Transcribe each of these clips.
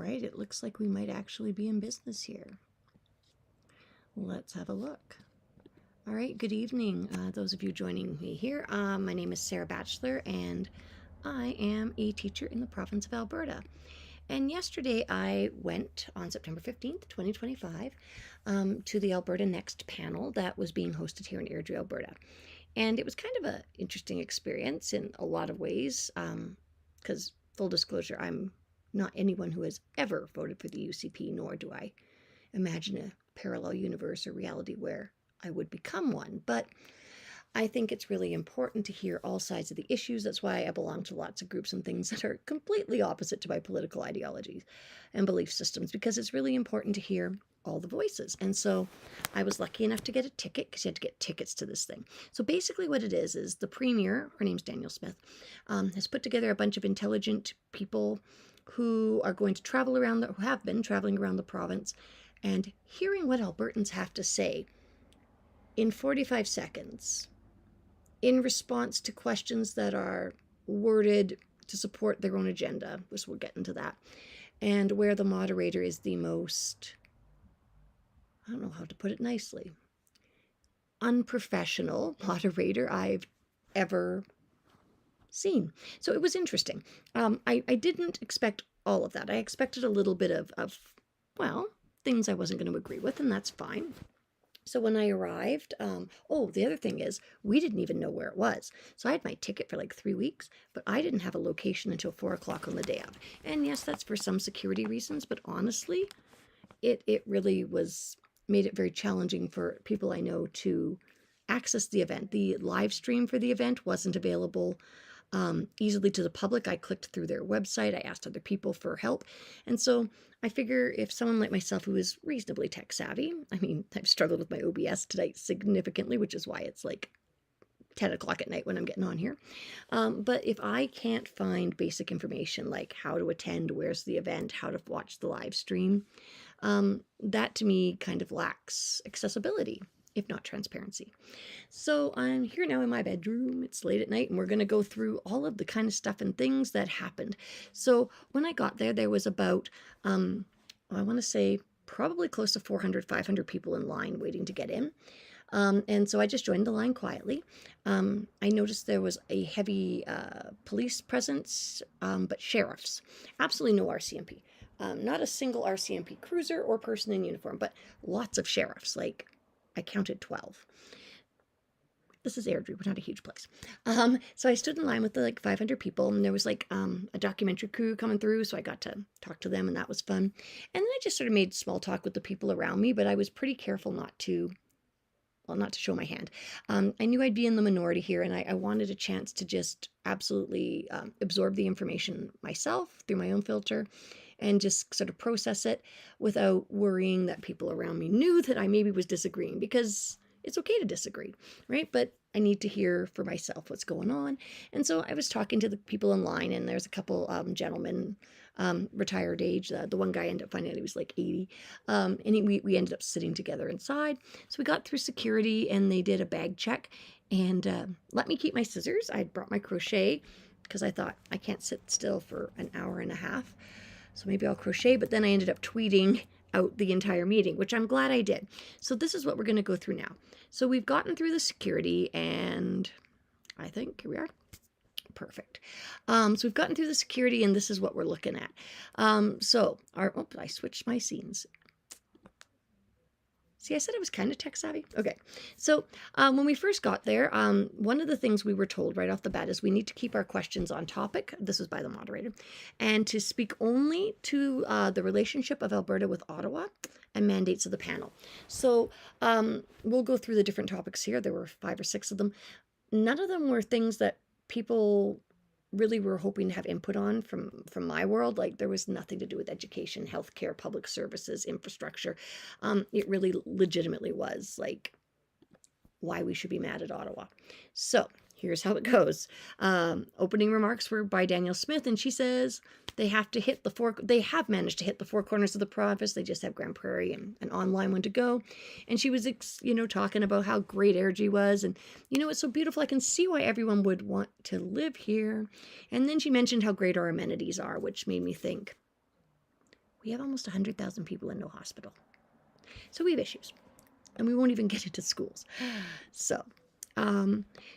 right, it looks like we might actually be in business here. Let's have a look. All right, good evening, those of you joining me here. My name is Sarah Batchelor, and I am a teacher in the province of Alberta. And yesterday I went on September 15th, 2025, to the Alberta Next Panel that was being hosted here in Airdrie, Alberta. And it was kind of an interesting experience in a lot of ways, because full disclosure, I'm not anyone who has ever voted for the UCP, nor do I imagine a parallel universe or reality where I would become one. But I think it's really important to hear all sides of the issues. That's why I belong to lots of groups and things that are completely opposite to my political ideologies and belief systems, because it's really important to hear all the voices. And so I was lucky enough to get a ticket, because you had to get tickets to this thing. So basically what it is the premier, her name's Danielle Smith, has put together a bunch of intelligent people who are going to travel around, who have been traveling around the province, and hearing what Albertans have to say in 45 seconds in response to questions that are worded to support their own agenda, which we'll get into that, and where the moderator is the most, I don't know how to put it nicely, unprofessional moderator I've ever seen. So it was interesting. I didn't expect all of that. I expected a little bit of well, things I wasn't going to agree with, and that's fine. So when I arrived, the other thing is, we didn't even know where it was. So I had my ticket for like 3 weeks, but I didn't have a location until 4 o'clock on the day of. And yes, that's for some security reasons, but honestly, it really made it very challenging for people I know to access the event. The live stream for the event wasn't available easily to the public. I clicked through their website. I asked other people for help. And so I figure if someone like myself who is reasonably tech savvy, I mean, I've struggled with my OBS tonight significantly, which is why it's like 10 o'clock at night when I'm getting on here. But if I can't find basic information like how to attend, where's the event, how to watch the live stream, that to me kind of lacks accessibility, if not transparency. So I'm here now in my bedroom. It's late at night, and we're going to go through all of the kind of stuff and things that happened. So when I got there, there was about, I want to say probably close to 400, 500 people in line waiting to get in. And so I just joined the line quietly. I noticed there was a heavy police presence, but sheriffs. Absolutely no RCMP. Not a single RCMP cruiser or person in uniform, but lots of sheriffs. Like, I counted 12. This is Airdrie, we're not a huge place. So I stood in line with the 500 people, and there was a documentary crew coming through, so I got to talk to them, and that was fun. And then I just sort of made small talk with the people around me, but I was pretty careful not to show my hand. I knew I'd be in the minority here, and I wanted a chance to just absolutely absorb the information myself through my own filter and just sort of process it without worrying that people around me knew that I maybe was disagreeing, because it's okay to disagree, right? But I need to hear for myself what's going on. And so I was talking to the people in line, and there's a couple gentlemen, retired age. The one guy ended up finding out he was like 80. And we ended up sitting together inside. So we got through security, and they did a bag check and let me keep my scissors. I brought my crochet because I thought I can't sit still for an hour and a half. So maybe I'll crochet, but then I ended up tweeting out the entire meeting, which I'm glad I did. So this is what we're going to go through now. So we've gotten through the security, and I think here we are. Perfect. So we've gotten through the security, and this is what we're looking at. I switched my scenes. See, I said I was kind of tech savvy. Okay. So when we first got there, one of the things we were told right off the bat is we need to keep our questions on topic. This was by the moderator. And to speak only to the relationship of Alberta with Ottawa and mandates of the panel. So we'll go through the different topics here. There were 5 or 6 of them. None of them were things that people really were hoping to have input on from my world. Like, there was nothing to do with education, healthcare, public services, infrastructure. It really legitimately was like why we should be mad at Ottawa. So here's how it goes. Opening remarks were by Danielle Smith, and she says they have managed to hit the 4 corners of the province. They just have Grand Prairie and an online one to go. And she was, talking about how great Airdrie was, and, it's so beautiful. I can see why everyone would want to live here. And then she mentioned how great our amenities are, which made me think, we have almost 100,000 people in no hospital. So we have issues. And we won't even get into schools. So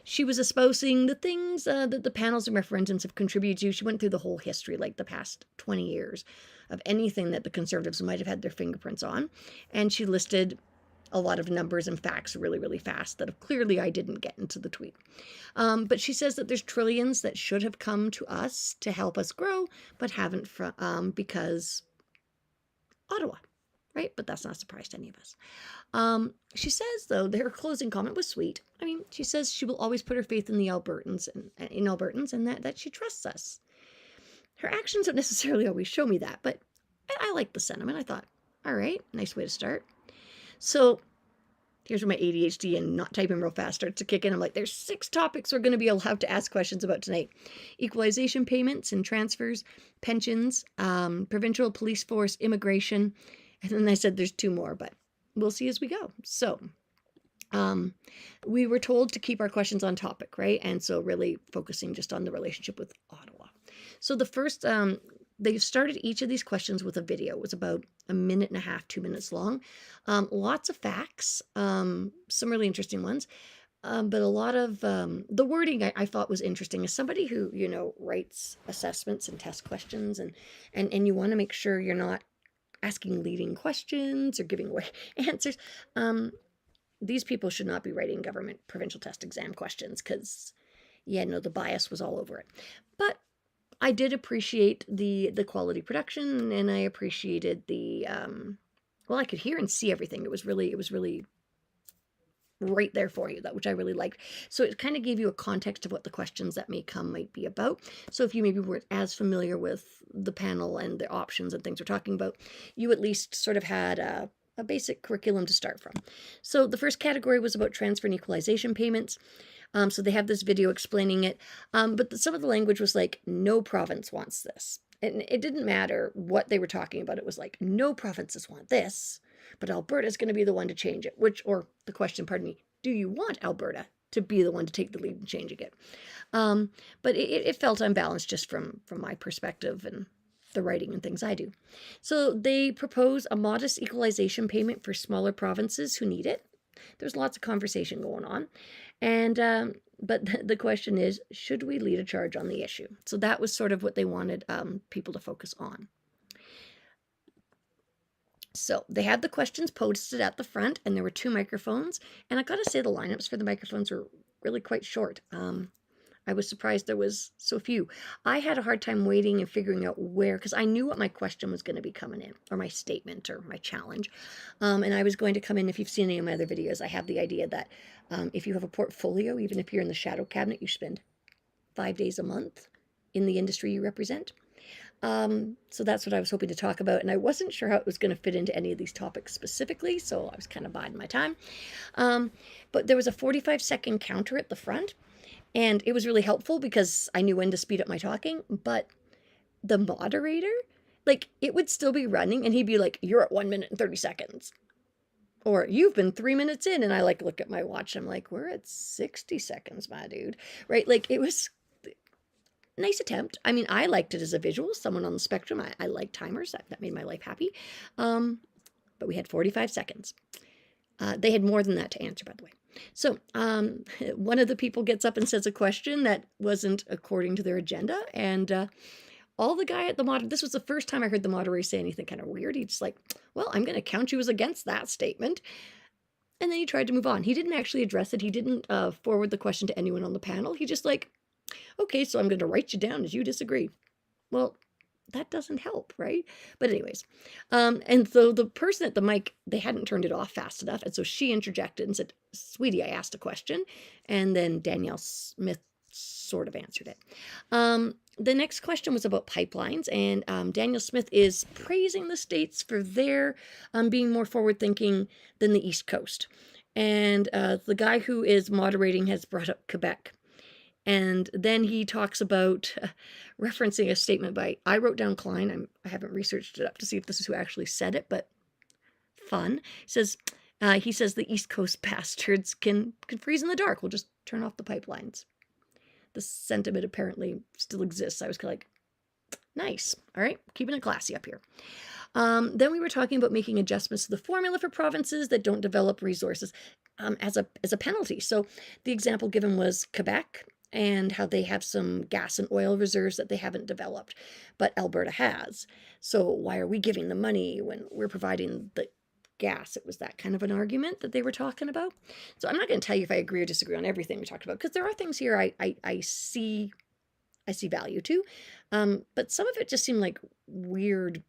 she was espousing the things that the panels and referendums have contributed to. She went through the whole history, like the past 20 years of anything that the Conservatives might have had their fingerprints on. And she listed a lot of numbers and facts really, really fast that clearly I didn't get into the tweet. But she says that there's trillions that should have come to us to help us grow, but haven't because Ottawa, right? But that's not a surprise to any of us. She says, though, that her closing comment was sweet. I mean, she says she will always put her faith in the Albertans and that she trusts us. Her actions don't necessarily always show me that, but I like the sentiment. I thought, all right, nice way to start. So here's where my ADHD and not typing real fast starts to kick in. I'm like, there's 6 topics we're going to be allowed to ask questions about tonight. Equalization payments and transfers, pensions, provincial police force, immigration. And then I said there's 2 more, but we'll see as we go. So we were told to keep our questions on topic, right? And so really focusing just on the relationship with Ottawa. So the first, they started each of these questions with a video. It was about 1.5 minutes, 2 minutes long. Lots of facts, some really interesting ones. But a lot of the wording I thought was interesting. As somebody who, writes assessments and test questions and you want to make sure you're not asking leading questions or giving away answers. These people should not be writing government provincial test exam questions because, the bias was all over it. But I did appreciate the quality production, and I appreciated the, I could hear and see everything. It was really right there for you, which I really liked. So it kind of gave you a context of what the questions that may come might be about. So if you maybe weren't as familiar with the panel and the options and things we're talking about, you at least sort of had a basic curriculum to start from. So the first category was about transfer and equalization payments. So they have this video explaining it. But some of the language was like, no province wants this. And it didn't matter what they were talking about. It was like, no provinces want this, but Alberta's going to be the one to change it. Or the question, pardon me, do you want Alberta to be the one to take the lead in changing it? But it felt unbalanced just from my perspective and the writing and things I do. So they propose a modest equalization payment for smaller provinces who need it. There's lots of conversation going on. And but the question is, should we lead a charge on the issue? So that was sort of what they wanted people to focus on. So they had the questions posted at the front, and there were 2 microphones. And I got to say, the lineups for the microphones were really quite short. I was surprised there was so few. I had a hard time waiting and figuring out where, because I knew what my question was going to be coming in, or my statement, or my challenge. And I was going to come in, if you've seen any of my other videos, I have the idea that if you have a portfolio, even if you're in the shadow cabinet, you spend 5 days a month in the industry you represent. So that's what I was hoping to talk about. And I wasn't sure how it was going to fit into any of these topics specifically, so I was kind of biding my time. But there was a 45-second counter at the front. And it was really helpful because I knew when to speed up my talking, but the moderator, it would still be running and he'd be like, you're at 1 minute and 30 seconds. Or you've been 3 minutes in. And I look at my watch. And I'm like, we're at 60 seconds, my dude. Right? It was a nice attempt. I mean, I liked it as a visual. Someone on the spectrum, I like timers. That made my life happy. But we had 45 seconds. They had more than that to answer, by the way. So one of the people gets up and says a question that wasn't according to their agenda. And all the guy at the moderator, this was the first time I heard the moderator say anything kind of weird. He's just like, well, I'm going to count you as against that statement. And then he tried to move on. He didn't actually address it. He didn't forward the question to anyone on the panel. He just okay, so I'm going to write you down as you disagree. Well, that doesn't help, right? But anyways, and so the person at the mic, they hadn't turned it off fast enough. And so she interjected and said, sweetie, I asked a question. And then Danielle Smith sort of answered it. The next question was about pipelines. And Danielle Smith is praising the states for their being more forward-thinking than the East Coast. And the guy who is moderating has brought up Quebec. And then he talks about referencing a statement by, I wrote down Klein. I haven't researched it up to see if this is who actually said it, but fun. He says the East Coast bastards can freeze in the dark. We'll just turn off the pipelines. The sentiment apparently still exists. I was kind of like, nice. All right, keeping it classy up here. Then we were talking about making adjustments to the formula for provinces that don't develop resources as a penalty. So the example given was Quebec and how they have some gas and oil reserves that they haven't developed, but Alberta has. So why are we giving the money when we're providing the gas? It was that kind of an argument that they were talking about. So I'm not going to tell you if I agree or disagree on everything we talked about, because there are things here I see value to, but some of it just seemed like weird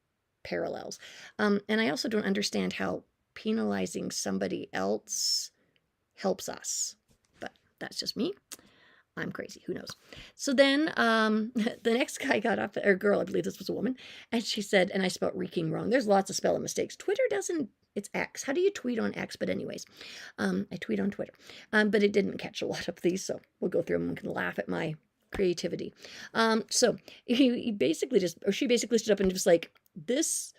parallels. And I also don't understand how penalizing somebody else helps us, but that's just me. I'm crazy. Who knows? So then the next guy got up, or girl, I believe this was a woman, and she said, and I spelled reeking wrong. There's lots of spelling mistakes. Twitter doesn't, it's X. How do you tweet on X? But anyways, I tweet on Twitter. But it didn't catch a lot of these, so we'll go through them and we can laugh at my creativity. So he basically just, or she basically stood up and just like, this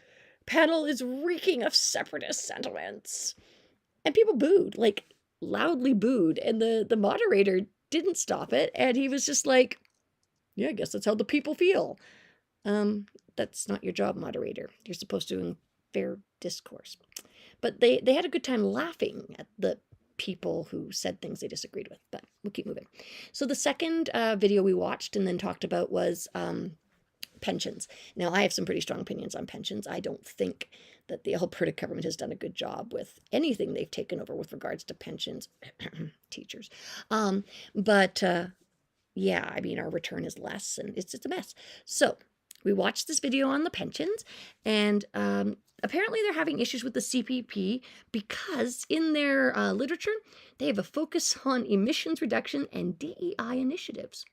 panel is reeking of separatist sentiments. And people booed, like loudly booed. And the moderator didn't stop it. And he was just like, yeah, I guess that's how the people feel. That's not your job, moderator. You're supposed to fair discourse. But they had a good time laughing at the people who said things they disagreed with, but we'll keep moving. So the second video we watched and then talked about was pensions. Now, I have some pretty strong opinions on pensions. I don't think that the Alberta government has done a good job with anything they've taken over with regards to pensions. Teachers. But yeah, I mean, our return is less and it's a mess. So we watched this video on the pensions, and apparently they're having issues with the CPP because in their literature, they have a focus on emissions reduction and DEI initiatives.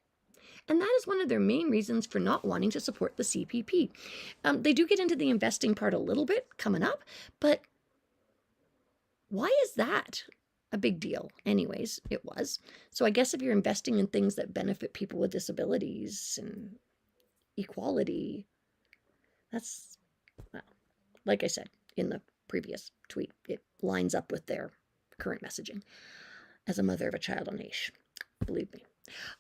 And that is one of their main reasons for not wanting to support the CPP. They do get into the investing part a little bit coming up, but why is that a big deal? Anyways, it was. So I guess if you're investing in things that benefit people with disabilities and equality, that's, well, like I said in the previous tweet, it lines up with their current messaging as a mother of a child on AISH. Believe me.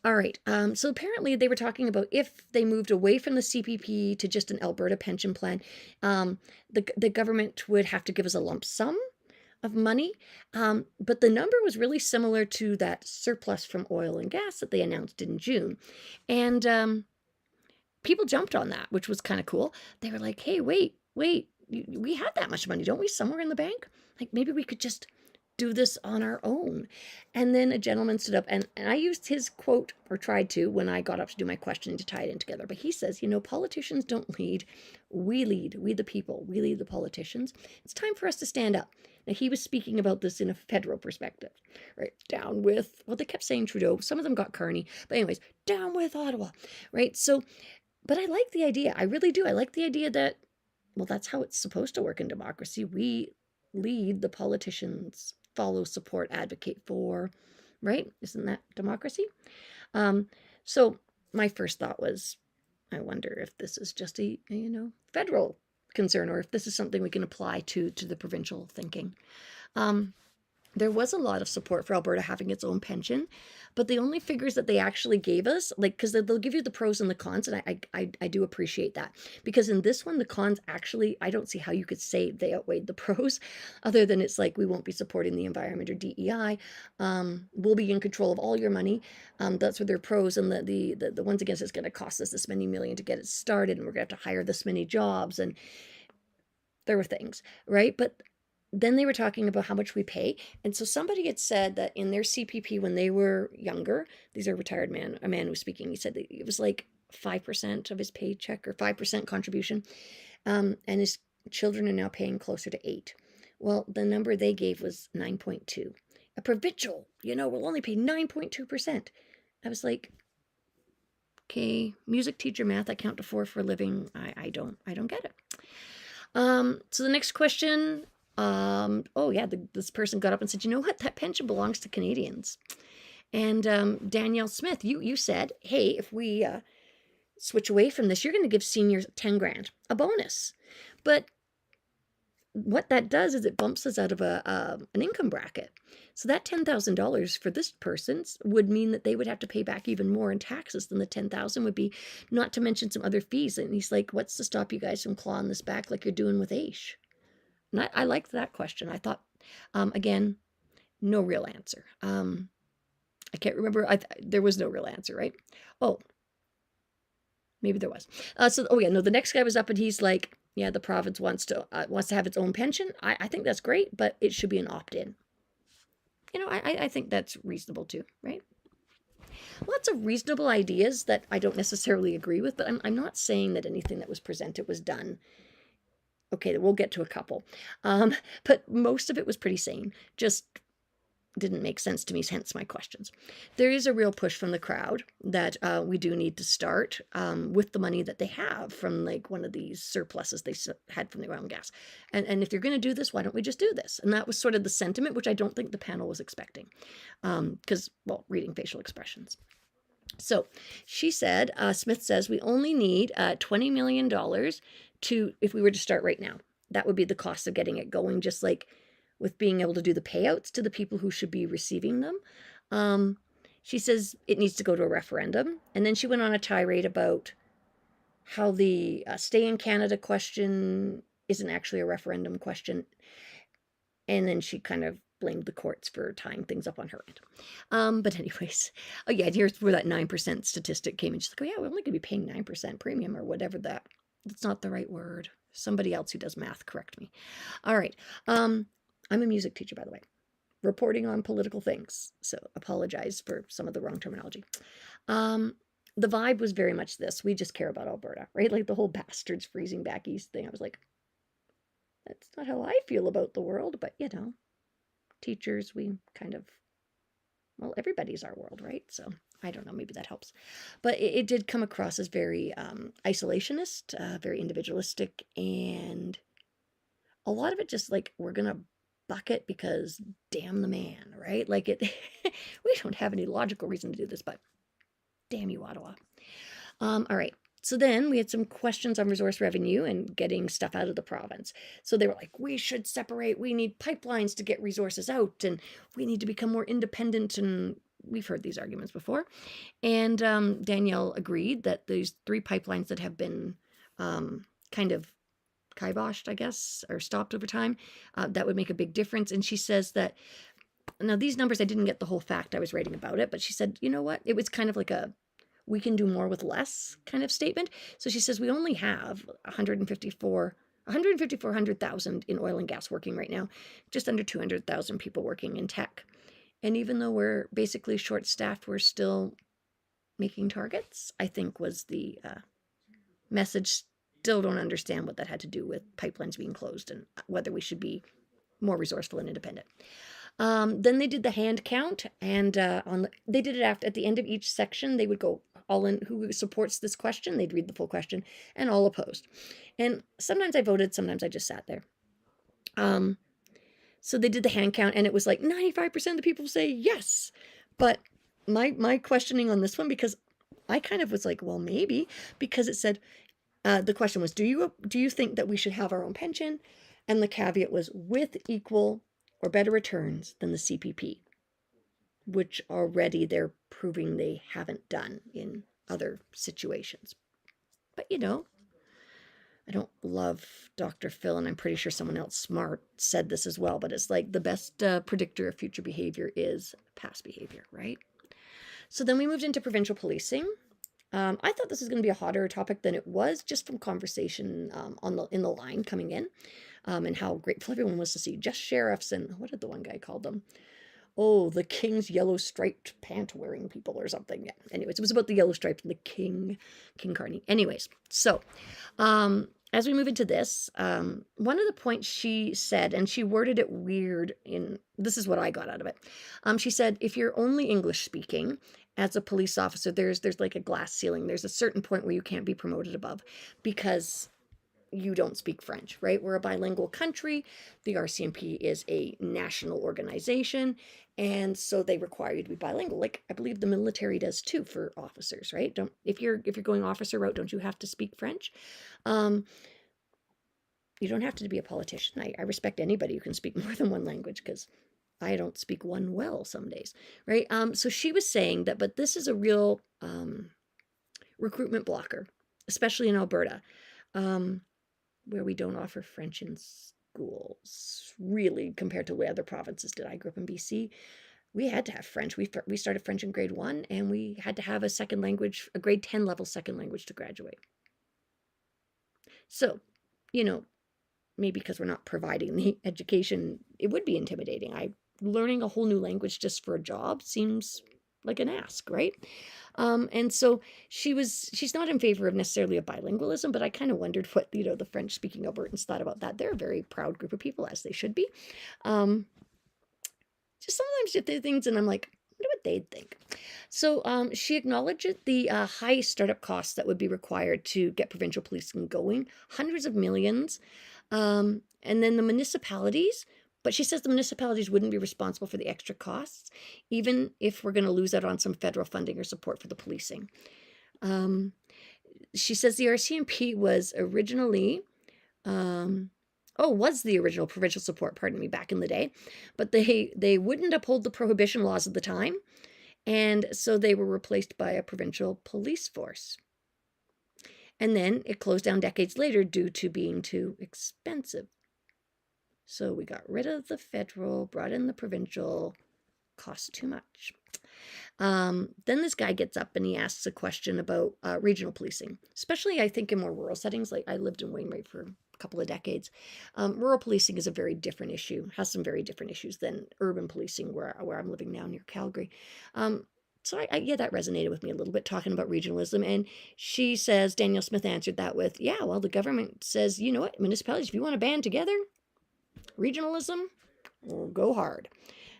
All right. So apparently they were talking about if they moved away from the CPP to just an Alberta pension plan, the government would have to give us a lump sum of money. But the number was really similar to that surplus from oil and gas that they announced in June. And people jumped on that, which was kind of cool. They were like, hey, wait, we had that much money, don't we, somewhere in the bank? Like maybe we could just do this on our own. And then a gentleman stood up, and I used his quote, or tried to, when I got up to do my questioning to tie it in together. But he says, politicians don't lead. We lead. We the people. We lead the politicians. It's time for us to stand up. Now, he was speaking about this in a federal perspective, right? Down with, well, they kept saying Trudeau. Some of them got Carney. But anyways, down with Ottawa, right? So, but I like the idea. I really do. I like the idea that, well, that's how it's supposed to work in democracy. We lead, the politicians follow, support, advocate for, right? Isn't that democracy? So my first thought was, I wonder if this is just a federal concern, or if this is something we can apply to the provincial thinking. There was a lot of support for Alberta having its own pension, but the only figures that they actually gave us, like, because they'll give you the pros and the cons, and I do appreciate that. Because in this one, the cons actually, I don't see how you could say they outweighed the pros, other than it's like, we won't be supporting the environment or DEI. We'll be in control of all your money. That's what their pros, and the ones against it's going to cost us this many million to get it started, and we're going to have to hire this many jobs, and there were things, right? But then they were talking about how much we pay. And so somebody had said that in their CPP when they were younger, these are a man who was speaking, he said that it was like 5% of his paycheck, or 5% contribution. And his children are now paying closer to 8. Well, the number they gave was 9.2. A provincial, will only pay 9.2%. I was like, okay, music teacher math, I count to 4 for a living. I don't get it. So the next question, this person got up and said, you know what, that pension belongs to Canadians. And Danielle Smith, you said, hey, if we switch away from this, you're going to give seniors 10 grand, a bonus. But what that does is it bumps us out of an income bracket. So that $10,000 for this person would mean that they would have to pay back even more in taxes than the 10,000 would be, not to mention some other fees. And he's like, what's to stop you guys from clawing this back like you're doing with Aish? And I liked that question. I thought, again, no real answer. I can't remember. There was no real answer, right? Oh, maybe there was. The next guy was up and he's like, yeah, the province wants to have its own pension. I think that's great, but it should be an opt-in. I think that's reasonable too, right? Lots of reasonable ideas that I don't necessarily agree with, but I'm not saying that anything that was presented was done. Okay, we'll get to a couple. But most of it was pretty sane. Just didn't make sense to me, hence my questions. There is a real push from the crowd that we do need to start with the money that they have from like one of these surpluses they had from the oil and gas. And if you're going to do this, why don't we just do this? And that was sort of the sentiment, which I don't think the panel was expecting because, reading facial expressions. So she said, Smith says, we only need $20 million if we were to start right now. That would be the cost of getting it going, just like with being able to do the payouts to the people who should be receiving them. She says it needs to go to a referendum. And then she went on a tirade about how the stay in Canada question isn't actually a referendum question. And then she kind of blamed the courts for tying things up on her end. But anyways, here's where that 9% statistic came in. She's like, we're only going to be paying 9% premium or whatever that. That's not the right word. Somebody else who does math, correct me. All right. I'm a music teacher, by the way, reporting on political things. So apologize for some of the wrong terminology. The vibe was very much this. We just care about Alberta, right? Like the whole bastards freezing back east thing. I was like, that's not how I feel about the world. But, teachers, we kind of, everybody's our world, right? So I don't know, maybe that helps. But it did come across as very isolationist, very individualistic. And a lot of it just like, we're going to bucket because damn the man, right? Like we don't have any logical reason to do this, but damn you, Ottawa. All right. So then we had some questions on resource revenue and getting stuff out of the province. So they were like, we should separate. We need pipelines to get resources out and we need to become more independent. And we've heard these arguments before. And Danielle agreed that these 3 pipelines that have been kind of kiboshed, I guess, or stopped over time, that would make a big difference. And she says that, now these numbers, I didn't get the whole fact, I was writing about it, but she said, you know what, it was kind of like a we can do more with less kind of statement. So she says we only have 154,000 in oil and gas working right now, just under 200,000 people working in tech. And even though we're basically short-staffed, we're still making targets, I think was the message. Still don't understand what that had to do with pipelines being closed and whether we should be more resourceful and independent. Then they did the hand count, and they did it at the end of each section. They would go all in who supports this question. They'd read the full question, and all opposed. And sometimes I voted, sometimes I just sat there. So they did the hand count, and it was like 95% of the people say yes. But my questioning on this one, because I kind of was like, well, maybe, because it said, the question was, do you think that we should have our own pension? And the caveat was with equal or better returns than the CPP, which already they're proving they haven't done in other situations. But I don't love Dr. Phil, and I'm pretty sure someone else smart said this as well, but it's like the best predictor of future behavior is past behavior, right? So then we moved into provincial policing. I thought this was going to be a hotter topic than it was, just from conversation in the line coming in, and how grateful everyone was to see just sheriffs and what did the one guy call them? Oh, the king's yellow striped pant wearing people or something. Yeah. Anyways, it was about the yellow stripes and the King Carney. Anyways, so as we move into this, one of the points she said, and she worded it weird this is what I got out of it. She said, if you're only English speaking as a police officer, there's like a glass ceiling. There's a certain point where you can't be promoted above because you don't speak French, right? We're a bilingual country. The RCMP is a national organization, and so they require you to be bilingual. Like I believe the military does too for officers, right? If you're going officer route, don't you have to speak French? you don't have to be a politician. I respect anybody who can speak more than one language, because I don't speak one well some days, right? So she was saying that, but this is a real recruitment blocker, especially in Alberta, where we don't offer French in schools, really, compared to the other provinces did. I grew up in BC. We had to have French. We started French in grade 1, and we had to have a second language, a grade 10 level second language to graduate. So, maybe because we're not providing the education, it would be intimidating. Learning a whole new language just for a job seems like an ask, right? And so she's not in favor of necessarily a bilingualism, but I kind of wondered what, the French-speaking Albertans thought about that. They're a very proud group of people, as they should be. Just sometimes you do things and I'm like, I wonder what they'd think. So she acknowledged the high startup costs that would be required to get provincial policing going, hundreds of millions. And then the municipalities, but she says the municipalities wouldn't be responsible for the extra costs, even if we're going to lose out on some federal funding or support for the policing. She says the RCMP was originally, was the original provincial support, back in the day, but they wouldn't uphold the prohibition laws at the time, and so they were replaced by a provincial police force. And then it closed down decades later due to being too expensive. So we got rid of the federal, brought in the provincial, cost too much. Then this guy gets up and he asks a question about regional policing, especially I think in more rural settings. Like I lived in Wainwright for a couple of decades. Rural policing is a very different issue, has some very different issues than urban policing where I'm living now near Calgary. So that resonated with me a little bit, talking about regionalism. And she says, Danielle Smith answered that with, yeah, well, the government says, you know what, municipalities, if you want to band together, regionalism, will go hard.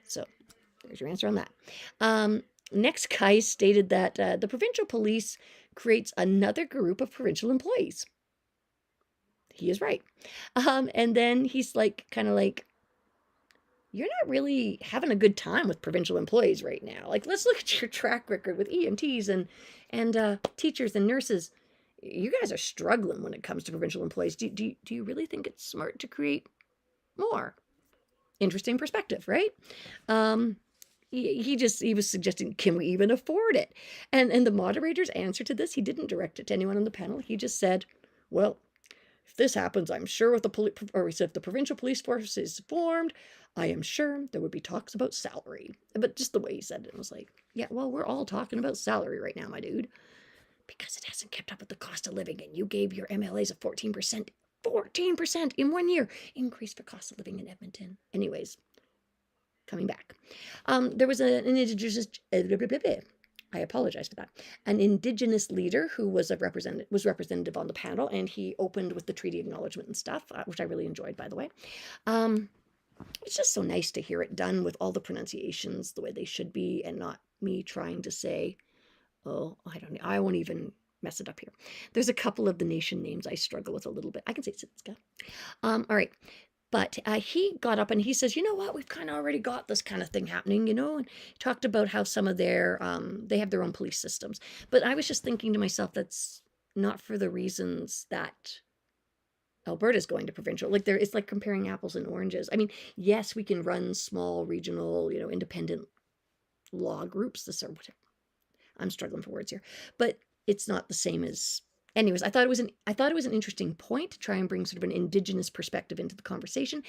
So there's your answer on that. Next guy stated that the provincial police creates another group of provincial employees. He is right. And then he's kind of like, you're not really having a good time with provincial employees right now. Like, let's look at your track record with EMTs and teachers and nurses. You guys are struggling when it comes to provincial employees. Do you really think it's smart to create more? Interesting perspective, right? He was suggesting, can we even afford it? And the moderator's answer to this, he didn't direct it to anyone on the panel. He just said, well, if this happens, I'm sure if the provincial police force is formed, I am sure there would be talks about salary. But just the way he said it was like, yeah, well, we're all talking about salary right now, my dude, because it hasn't kept up with the cost of living. And you gave your MLAs a 14% in 1 year increase for cost of living in Edmonton. Anyways, coming back. There was an Indigenous, I apologize for that, an Indigenous leader who was representative on the panel, and he opened with the treaty acknowledgement and stuff, which I really enjoyed, by the way. It's just so nice to hear it done with all the pronunciations the way they should be, and not me trying to say, oh, I don't know, I won't even mess it up here. There's a couple of the nation names I struggle with a little bit. I can say Sitska. All right. But he got up and he says, you know what, we've kind of already got this kind of thing happening, and talked about how some of their, they have their own police systems. But I was just thinking to myself, that's not for the reasons that Alberta's going to provincial. It's like comparing apples and oranges. I mean, yes, we can run small regional, independent law groups. I'm struggling for words here, but it's not the same as. Anyways, I thought it was an interesting point to try and bring sort of an Indigenous perspective into the conversation,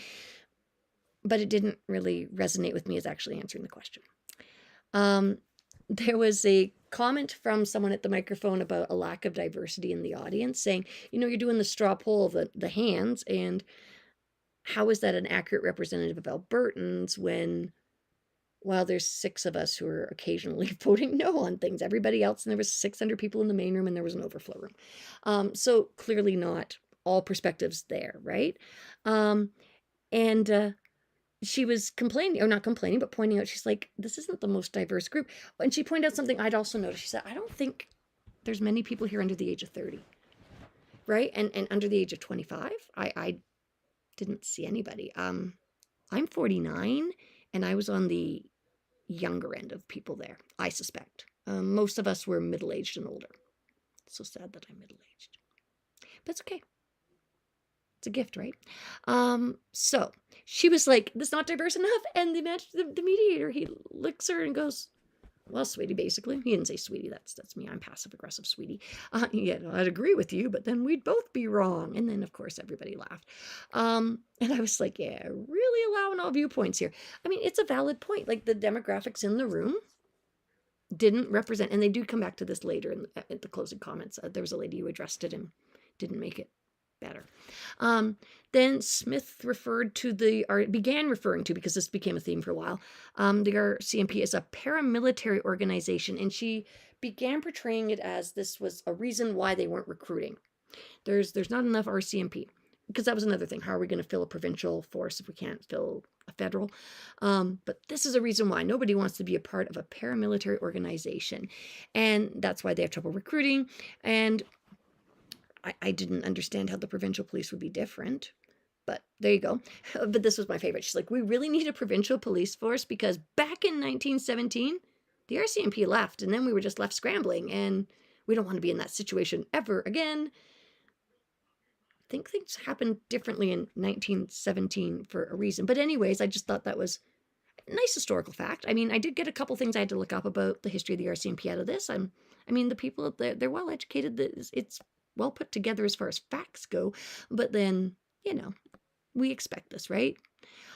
but it didn't really resonate with me as actually answering the question. There was a comment from someone at the microphone about a lack of diversity in the audience, saying, you're doing the straw poll of the hands, and how is that an accurate representative of Albertans when, while there's 6 of us who are occasionally voting no on things, everybody else, and there was 600 people in the main room and there was an overflow room. So clearly not all perspectives there, right? And she was complaining, or not complaining, but pointing out, she's like, this isn't the most diverse group. And she pointed out something I'd also noticed. She said, I don't think there's many people here under the age of 30, right? And under the age of 25, I didn't see anybody. I'm 49, and I was on the younger end of people there, I suspect. Most of us were middle-aged and older. It's so sad that I'm middle-aged. But it's okay. It's a gift, right? So she was like, "This is not diverse enough." And the mediator, he looks her and goes, "Well, sweetie," basically. He didn't say sweetie. That's me. I'm passive aggressive, sweetie. Yeah, I'd agree with you, but then we'd both be wrong. And then, of course, everybody laughed. And I was like, yeah, really allowing all viewpoints here. I mean, it's a valid point. Like the demographics in the room didn't represent, and they do come back to this later in the closing comments. There was a lady who addressed it and didn't make it better. Then Smith began referring to, because this became a theme for a while, the RCMP as a paramilitary organization, and she began portraying it as this was a reason why they weren't recruiting. There's not enough RCMP, because that was another thing. How are we going to fill a provincial force if we can't fill a federal? But this is a reason why nobody wants to be a part of a paramilitary organization, and that's why they have trouble recruiting. And I didn't understand how the provincial police would be different, but there you go. But this was my favorite. She's like, we really need a provincial police force because back in 1917, the RCMP left, and then we were just left scrambling, and we don't want to be in that situation ever again. I think things happened differently in 1917 for a reason. But anyways, I just thought that was a nice historical fact. I mean, I did get a couple things I had to look up about the history of the RCMP out of this. I mean, the people, they're well educated. It's well put together as far as facts go, but then, we expect this, right?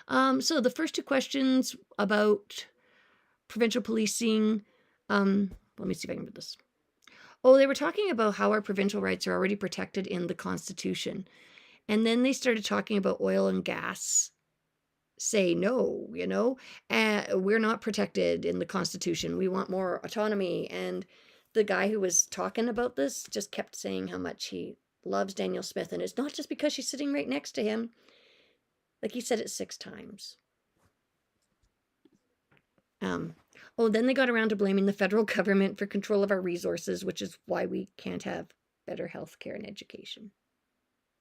So the first two questions about provincial policing, let me see if I can read this. Oh, they were talking about how our provincial rights are already protected in the Constitution. And then they started talking about oil and gas. Say no, we're not protected in the Constitution. We want more autonomy. And the guy who was talking about this just kept saying how much he loves Danielle Smith. And it's not just because she's sitting right next to him. Like he said it 6 times. Then they got around to blaming the federal government for control of our resources, which is why we can't have better health care and education,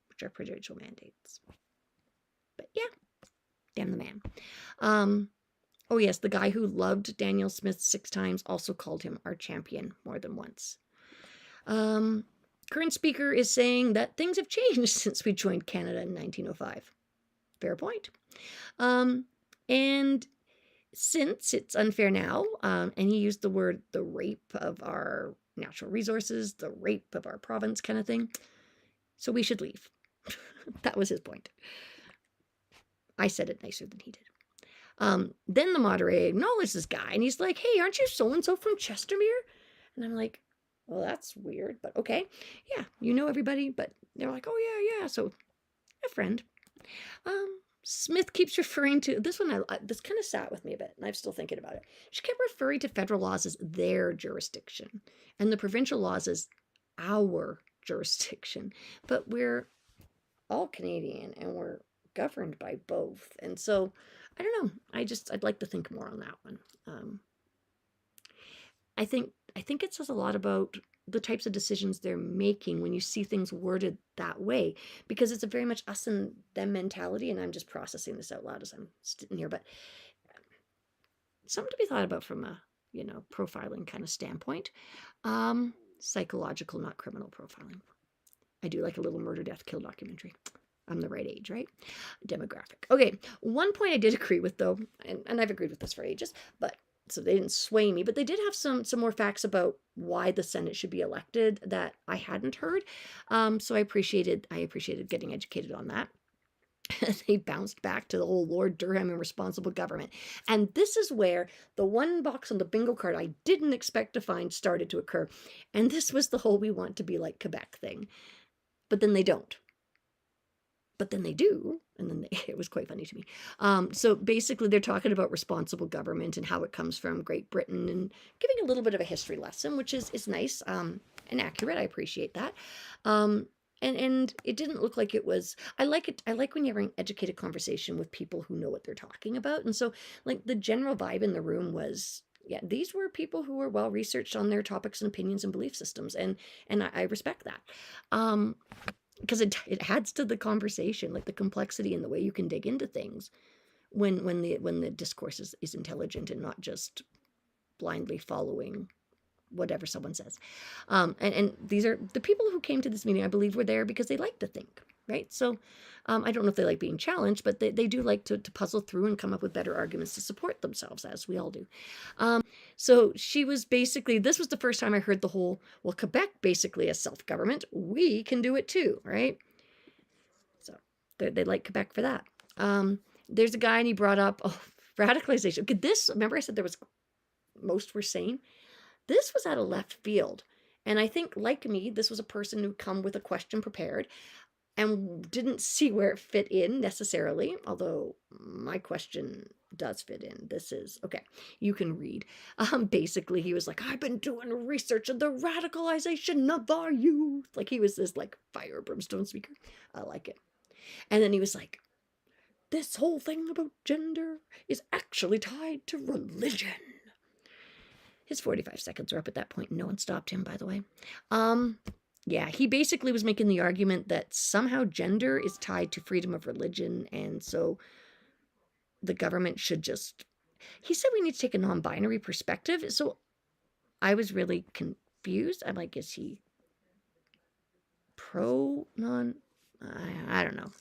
which are provincial mandates. But yeah, damn the man. Oh yes, the guy who loved Danielle Smith 6 times also called him our champion more than once. Current speaker is saying that things have changed since we joined Canada in 1905. Fair point. And since it's unfair now, and he used the word the rape of our natural resources, the rape of our province kind of thing, so we should leave. That was his point. I said it nicer than he did. Then the moderator acknowledged this guy, and he's like, hey, aren't you so-and-so from Chestermere? And I'm like, well, that's weird, but okay. Yeah, you know everybody, but they're like, oh, yeah. So a friend. Smith keeps referring to, this one, this kind of sat with me a bit, and I'm still thinking about it. She kept referring to federal laws as their jurisdiction, and the provincial laws as our jurisdiction. But we're all Canadian, and we're governed by both. And so, I don't know. I'd like to think more on that one. I think it says a lot about the types of decisions they're making when you see things worded that way, because it's a very much us and them mentality, and I'm just processing this out loud as I'm sitting here, but something to be thought about from a, profiling kind of standpoint. Psychological, not criminal profiling. I do like a little murder, death, kill documentary. I'm the right age, right? Demographic. Okay, one point I did agree with, though, and I've agreed with this for ages, but so they didn't sway me, but they did have some more facts about why the Senate should be elected that I hadn't heard. So I appreciated getting educated on that. They bounced back to the whole Lord Durham and responsible government. And this is where the one box on the bingo card I didn't expect to find started to occur. And this was the whole we want to be like Quebec thing. But then they don't. But then they do, and then it was quite funny to me. So basically, they're talking about responsible government and how it comes from Great Britain, and giving a little bit of a history lesson, which is nice and accurate. I appreciate that. And it didn't look like it was. I like it. I like when you're having educated conversation with people who know what they're talking about. And so, like, the general vibe in the room was, yeah, these were people who were well researched on their topics and opinions and belief systems, and I respect that. Because it adds to the conversation, like the complexity and the way you can dig into things when the discourse is intelligent and not just blindly following whatever someone says. And these are the people who came to this meeting, I believe, were there because they like to think. right? So I don't know if they like being challenged, but they do like to puzzle through and come up with better arguments to support themselves, as we all do. So she was basically, this was the first time I heard the whole, well, Quebec basically is self-government. We can do it too, right? So they like Quebec for that. There's a guy and he brought up, radicalization. Okay, this, remember I said there was, most were sane? This was out of left field. And I think, like me, this was a person who come with a question prepared and didn't see where it fit in necessarily, although my question does fit in. This is, okay, you can read. Basically, he was like, I've been doing research on the radicalization of our youth. Like, he was this, like, fire brimstone speaker. I like it. And then he was like, this whole thing about gender is actually tied to religion. His 45 seconds were up at that point. No one stopped him, by the way. Yeah, he basically was making the argument that somehow gender is tied to freedom of religion, and so the government should just... He said we need to take a non-binary perspective, so I was really confused. I'm like, is he pro, non... I don't know.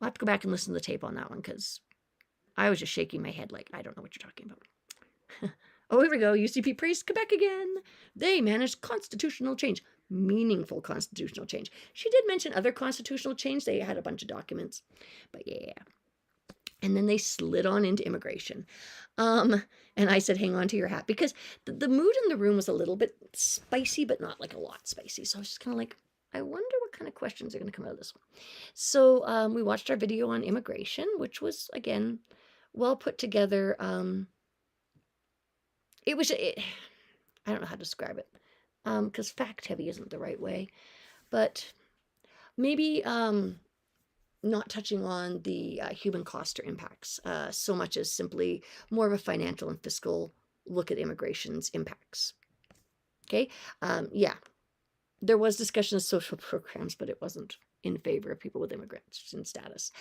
I'll have to go back and listen to the tape on that one, because I was just shaking my head like, I don't know what you're talking about. Oh, here we go. UCP praised Quebec again. They managed constitutional change. Meaningful constitutional change. She did mention other constitutional change. They had a bunch of documents. But yeah. And then they slid on into immigration. And I said, hang on to your hat. Because the mood in the room was a little bit spicy, but not like a lot spicy. So I was just kind of like, I wonder what kind of questions are going to come out of this one. So we watched our video on immigration, which was, again, well put together. It was, I don't know how to describe it, because fact heavy isn't the right way, but maybe not touching on the human cost or impacts so much as simply more of a financial and fiscal look at immigration's impacts. Okay, yeah, there was discussion of social programs, but it wasn't in favor of people with immigration status.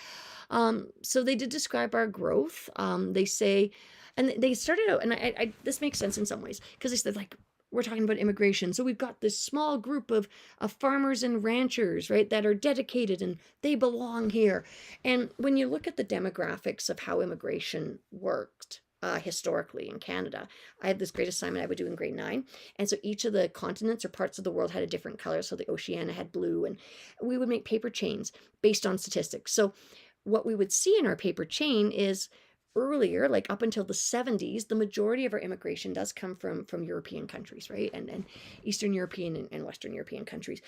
So they did describe our growth. They say, and they started out, and I this makes sense in some ways, because they said, like, we're talking about immigration. So we've got this small group of farmers and ranchers, right, that are dedicated and they belong here. And when you look at the demographics of how immigration worked, historically in Canada, I had this great assignment I would do in grade 9, and so each of the continents or parts of the world had a different color. So the Oceania had blue, and we would make paper chains based on statistics. So what we would see in our paper chain is earlier, like up until the 70s, the majority of our immigration does come from European countries, right? And Eastern European and Western European countries.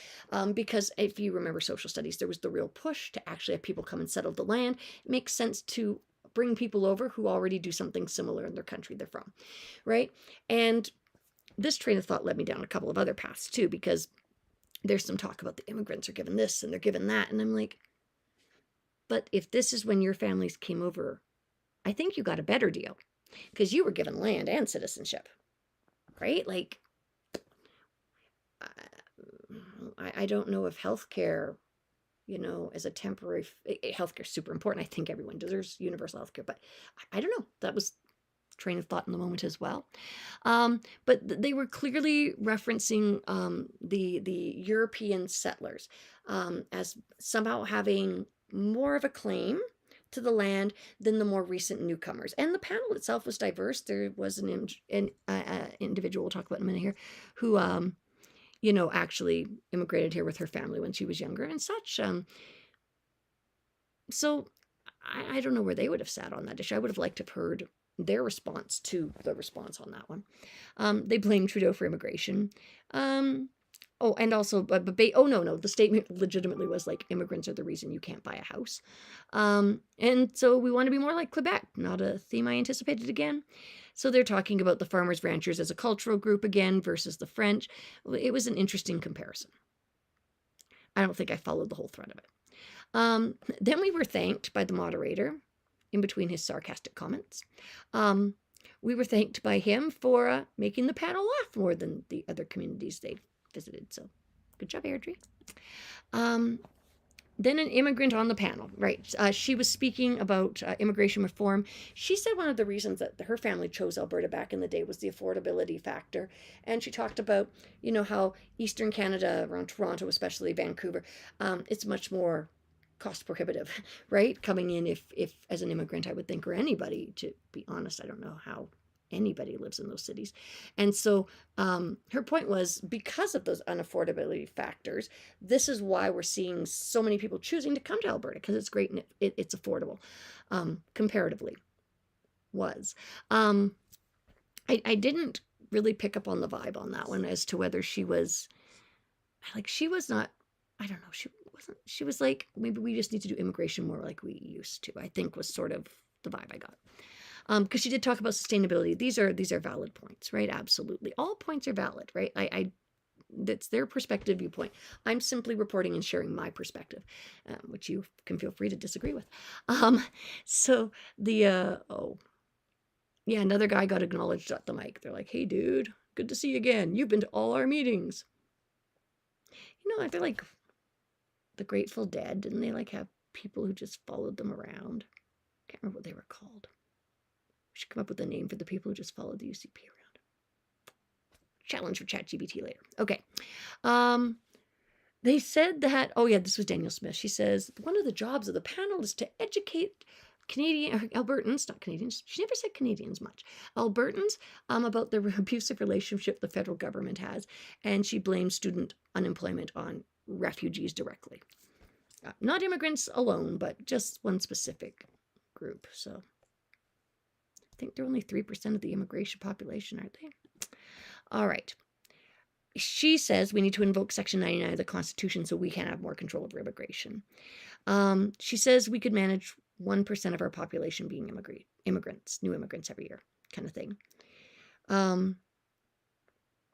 Because if you remember social studies, there was the real push to actually have people come and settle the land. It makes sense to bring people over who already do something similar in their country they're from, right? And this train of thought led me down a couple of other paths too, because there's some talk about the immigrants are given this and they're given that. And I'm like, but if this is when your families came over, I think you got a better deal, because you were given land and citizenship, right? Like, I don't know if healthcare, you know, as a temporary, healthcare is super important. I think everyone deserves universal healthcare, but I don't know. That was train of thought in the moment as well. But they were clearly referencing the European settlers as somehow having more of a claim to the land than the more recent newcomers. And the panel itself was diverse. There was an individual we'll talk about in a minute here who, you know, actually immigrated here with her family when she was younger and such. So I don't know where they would have sat on that issue. I would have liked to have heard their response to the response on that one. They blamed Trudeau for immigration. Oh, and also, no, the statement legitimately was like, immigrants are the reason you can't buy a house. And so we want to be more like Quebec, not a theme I anticipated again. So they're talking about the farmers ranchers as a cultural group again versus the French. It was an interesting comparison. I don't think I followed the whole thread of it. Then we were thanked by the moderator in between his sarcastic comments. We were thanked by him for making the panel laugh more than the other communities they visited. So good job, Airdrie. Then an immigrant on the panel, right? She was speaking about immigration reform. She said one of the reasons that her family chose Alberta back in the day was the affordability factor. And she talked about, you know, how Eastern Canada, around Toronto, especially Vancouver, it's much more cost prohibitive, right? Coming in, if as an immigrant, I would think, or anybody, to be honest, I don't know how anybody lives in those cities. And so her point was, because of those unaffordability factors, this is why we're seeing so many people choosing to come to Alberta, because it's great and it's affordable, comparatively was. I didn't really pick up on the vibe on that one as to whether she was like, she was not, I don't know, she was like, maybe we just need to do immigration more like we used to, I think was sort of the vibe I got. Because she did talk about sustainability. These are valid points, right? Absolutely. All points are valid, right? That's their perspective viewpoint. I'm simply reporting and sharing my perspective, which you can feel free to disagree with. So the, yeah, another guy got acknowledged at the mic. They're like, hey, dude, good to see you again. You've been to all our meetings. You know, I feel like the Grateful Dead, didn't they like have people who just followed them around? I can't remember what they were called. We should come up with a name for the people who just followed the UCP around. Challenge for ChatGPT later. Okay. They said that, oh yeah, this was Daniel Smith. She says, one of the jobs of the panel is to educate Albertans, not Canadians, she never said Canadians much, Albertans, about the abusive relationship the federal government has, and she blames student unemployment on refugees directly. Not immigrants alone, but just one specific group. So I think they're only 3% of the immigration population, aren't they? All right. She says we need to invoke Section 99 of the Constitution so we can have more control over immigration. She says we could manage 1% of our population being immigrants, new immigrants every year, kind of thing.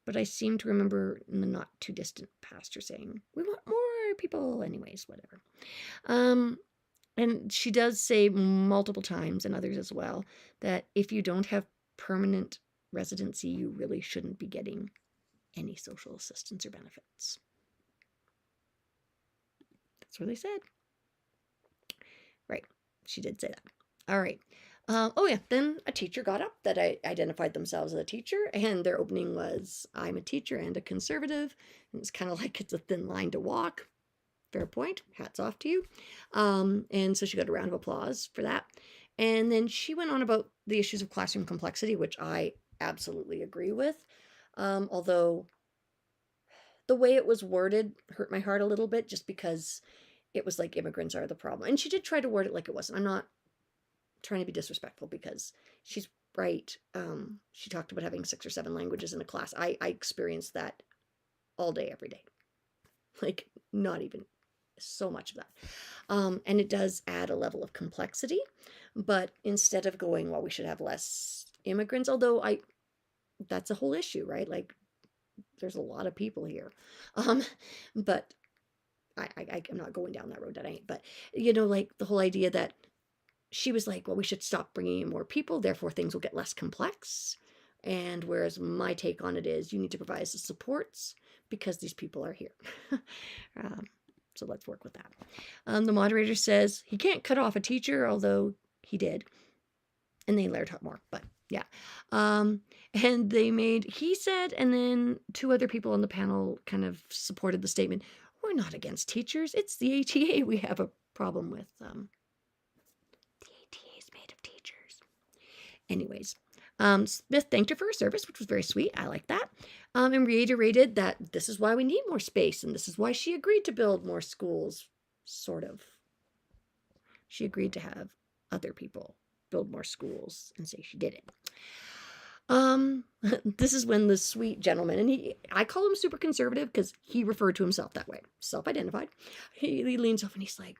But I seem to remember in the not too distant past her saying, we want more people anyways, whatever. And she does say multiple times, and others as well, that if you don't have permanent residency, you really shouldn't be getting any social assistance or benefits. That's what they said. Right. She did say that. All right. Oh yeah, then a teacher got up that identified themselves as a teacher, and their opening was, I'm a teacher and a conservative. And it's kind of like it's a thin line to walk. Fair point. Hats off to you. And so she got a round of applause for that. And then she went on about the issues of classroom complexity, which I absolutely agree with. Although the way it was worded hurt my heart a little bit, just because it was like immigrants are the problem. And she did try to word it like it wasn't. I'm not trying to be disrespectful, because she's right. She talked about having 6 or 7 languages in a class. I experienced that all day, every day. Like, not even so much of that. And it does add a level of complexity. But instead of going, well, we should have less immigrants, although that's a whole issue, right? Like, there's a lot of people here. But I'm not going down that road, that I ain't. But, you know, like the whole idea that she was like, well, we should stop bringing in more people, therefore things will get less complex. And whereas my take on it is, you need to provide the supports because these people are here. So let's work with that. The moderator says he can't cut off a teacher, although he did. And they later talk more, but yeah. And he said, and then 2 other people on the panel kind of supported the statement, we're not against teachers. It's the ATA we have a problem with. The ATA is made of teachers. Anyways, Smith thanked her for her service, which was very sweet. I like that. And reiterated that this is why we need more space, and this is why she agreed to build more schools, sort of. She agreed to have other people build more schools, and say she did it. This is when the sweet gentleman, and I call him super conservative because he referred to himself that way, self-identified. He leans over and he's like,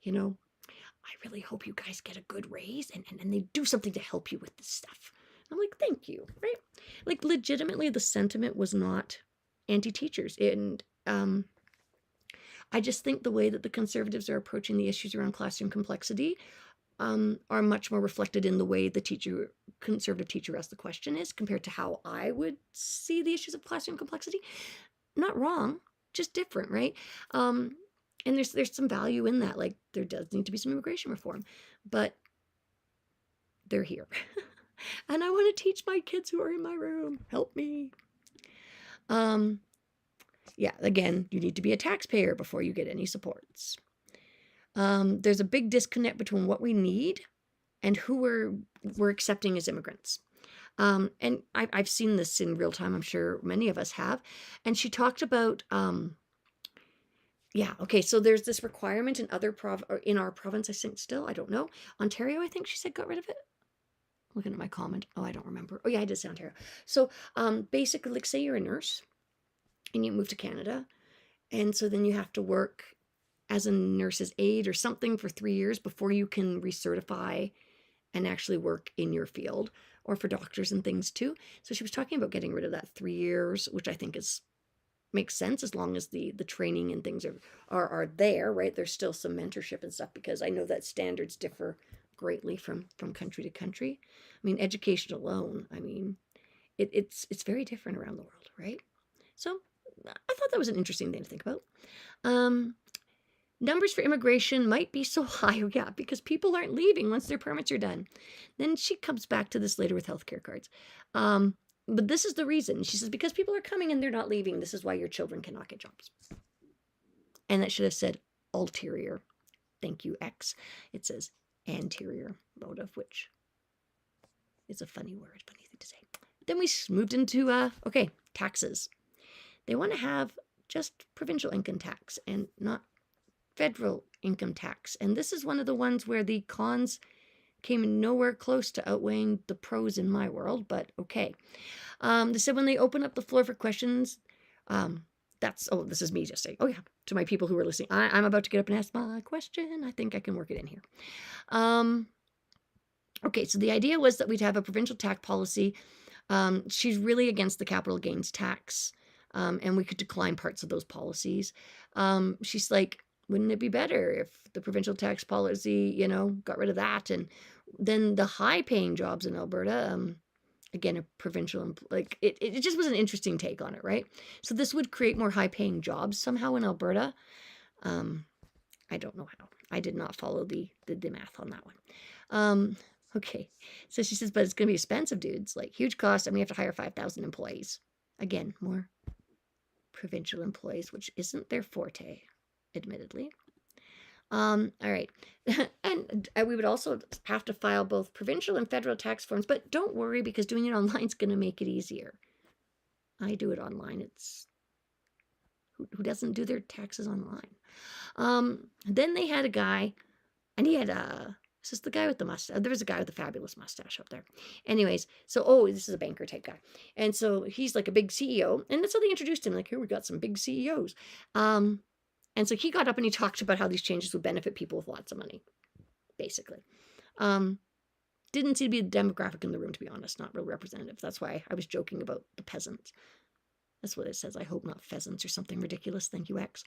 you know, I really hope you guys get a good raise and they do something to help you with this stuff. I'm like, thank you, right? Like, legitimately, the sentiment was not anti-teachers. And I just think the way that the Conservatives are approaching the issues around classroom complexity are much more reflected in the way the Conservative teacher asked the question is, compared to how I would see the issues of classroom complexity. Not wrong, just different, right? And there's some value in that. Like, there does need to be some immigration reform, but they're here. And I want to teach my kids who are in my room. Help me. Yeah, again, you need to be a taxpayer before you get any supports. There's a big disconnect between what we need and who we're accepting as immigrants. And I've seen this in real time. I'm sure many of us have. And she talked about, yeah, okay. So there's this requirement in in our province. I think still, I don't know. Ontario, I think she said got rid of it. Looking at my comment. Oh, I don't remember. Oh yeah, I did say Ontario. So basically, like say you're a nurse and you move to Canada, and so then you have to work as a nurse's aide or something for 3 years before you can recertify and actually work in your field, or for doctors and things too. So she was talking about getting rid of that 3 years, which I think makes sense as long as the training and things are there, right? There's still some mentorship and stuff, because I know that standards differ greatly from country to country. I mean, education alone, I mean, it's very different around the world, right? So I thought that was an interesting thing to think about. Numbers for immigration might be so high, yeah, because people aren't leaving once their permits are done. Then she comes back to this later with healthcare cards. But this is the reason. She says, because people are coming and they're not leaving, this is why your children cannot get jobs. And that should have said ulterior. Thank you, X. It says anterior motive, which is a funny word, funny thing to say. Then we moved into, okay, taxes. They want to have just provincial income tax and not federal income tax. And this is one of the ones where the cons came nowhere close to outweighing the pros in my world, but okay. They said when they open up the floor for questions, this is me just saying, oh yeah, to my people who are listening, I'm about to get up and ask my question. I think I can work it in here. Okay, so the idea was that we'd have a provincial tax policy. She's really against the capital gains tax, and we could decline parts of those policies. She's like, wouldn't it be better if the provincial tax policy, got rid of that? And then the high paying jobs in Alberta, again, a provincial, it just was an interesting take on it, right? So this would create more high paying jobs somehow in Alberta. I don't know how. I did not follow the math on that one. Okay. So she says, but it's going to be expensive, dudes, like huge cost. And we have to hire 5,000 employees. Again, more provincial employees, which isn't their forte, admittedly. All right. And we would also have to file both provincial and federal tax forms, but don't worry, because doing it online is going to make it easier. I do it online. It's who doesn't do their taxes online? Then they had a guy, and he had this is the guy with the mustache. There was a guy with a fabulous mustache up there. Anyways, so this is a banker type guy, and so he's like a big CEO, and that's how they introduced him. Like, here we got some big CEOs. And so he got up and he talked about how these changes would benefit people with lots of money, basically. Didn't seem to be the demographic in the room, to be honest, not real representative. That's why I was joking about the peasants. That's what it says. I hope not pheasants or something ridiculous. Thank you, X.